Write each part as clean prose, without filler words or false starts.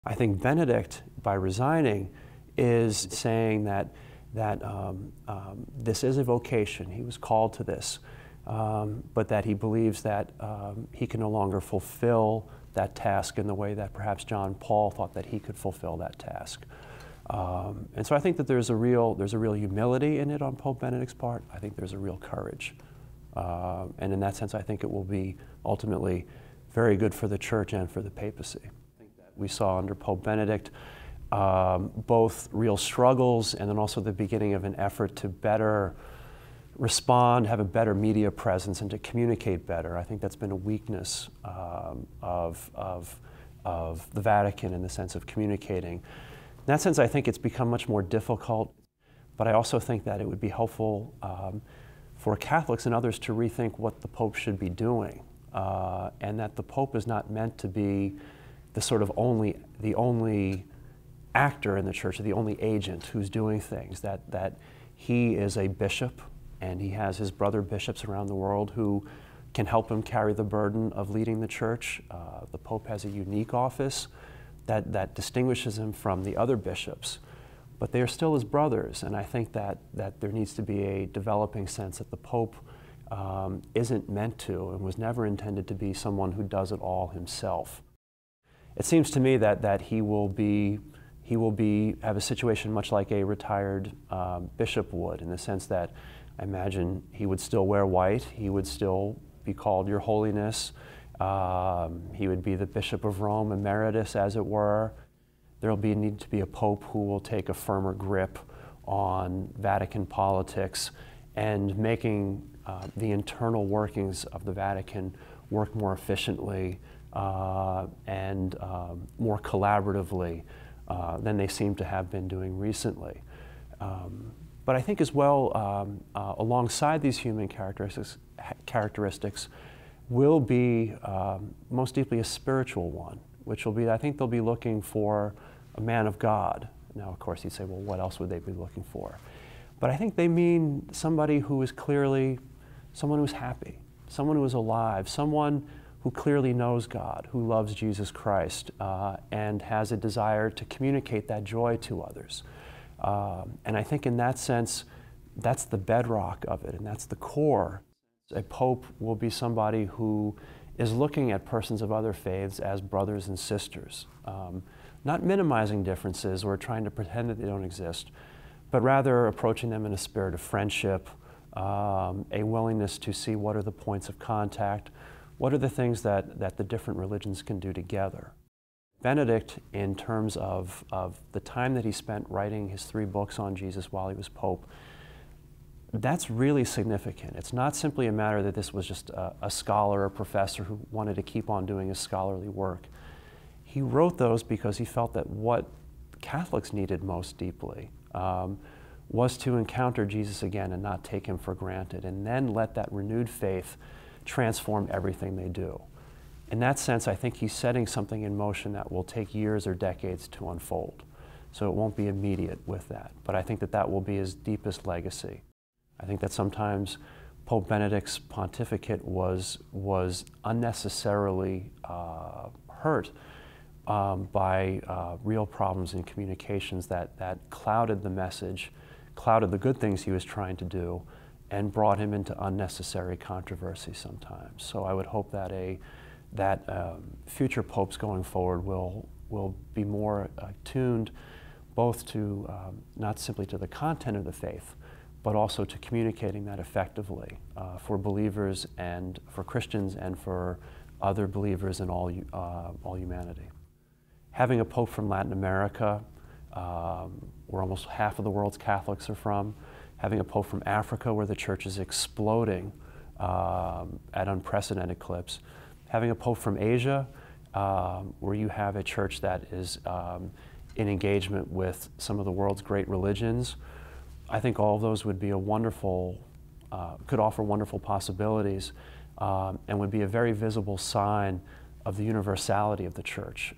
I think Benedict, by resigning, is saying that this is a vocation. He was called to this, but that he believes that he can no longer fulfill that task in the way that perhaps John Paul thought that he could fulfill that task. And so I think that there's a real humility in it on Pope Benedict's part. I think there's a real courage. And in that sense, I think it will be ultimately very good for the Church and for the papacy. I think that we saw under Pope Benedict both real struggles and then also the beginning of an effort to better respond, have a better media presence, and to communicate better. I think that's been a weakness of the Vatican in the sense of communicating. In that sense, I think it's become much more difficult, but I also think that it would be helpful for Catholics and others to rethink what the Pope should be doing, and that the Pope is not meant to be the sort of the only actor in the Church, the only agent who's doing things, that he is a bishop, and he has his brother bishops around the world who can help him carry the burden of leading the Church. The Pope has a unique office that distinguishes him from the other bishops, but they are still his brothers, and I think that there needs to be a developing sense that the Pope isn't meant to and was never intended to be someone who does it all himself. It seems to me that he will have a situation much like a retired bishop would, in the sense that I imagine he would still wear white, he would still be called Your Holiness, he would be the Bishop of Rome emeritus, as it were. There will need to be a Pope who will take a firmer grip on Vatican politics and making the internal workings of the Vatican work more efficiently and more collaboratively than they seem to have been doing recently. But I think as well, alongside these human characteristics will be most deeply a spiritual one, which will be, I think they'll be looking for a man of God. Now, of course, you'd say, well, what else would they be looking for? But I think they mean somebody who is clearly someone who's happy, someone who is alive, someone who clearly knows God, who loves Jesus Christ, and has a desire to communicate that joy to others. And I think in that sense, that's the bedrock of it, and that's the core. A pope will be somebody who is looking at persons of other faiths as brothers and sisters, not minimizing differences or trying to pretend that they don't exist, but rather approaching them in a spirit of friendship, a willingness to see what are the points of contact, what are the things that the different religions can do together. Benedict, in terms of the time that he spent writing his 3 books on Jesus while he was Pope, that's really significant. It's not simply a matter that this was just a scholar or professor who wanted to keep on doing his scholarly work. He wrote those because he felt that what Catholics needed most deeply was to encounter Jesus again and not take him for granted, and then let that renewed faith transform everything they do. In that sense, I think he's setting something in motion that will take years or decades to unfold. So it won't be immediate with that, but I think that that will be his deepest legacy. I think that sometimes Pope Benedict's pontificate was unnecessarily hurt by real problems in communications that clouded the message, clouded the good things he was trying to do, and brought him into unnecessary controversy sometimes. So I would hope that future popes going forward will be more attuned both to not simply to the content of the faith, but also to communicating that effectively for believers and for Christians and for other believers in all humanity. Having a pope from Latin America, where almost half of the world's Catholics are from, having a pope from Africa, where the church is exploding at unprecedented clips, having a pope from Asia, where you have a church that is in engagement with some of the world's great religions, I think all of those would be a wonderful, could offer wonderful possibilities, and would be a very visible sign of the universality of the church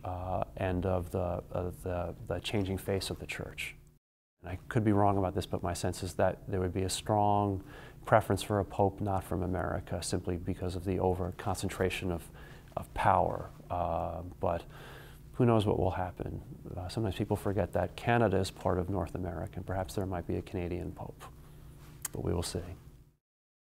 and of the changing face of the church. And I could be wrong about this, but my sense is that there would be a strong preference for a pope not from America, simply because of the over-concentration of power. But who knows what will happen. Sometimes people forget that Canada is part of North America, and perhaps there might be a Canadian Pope, but we will see.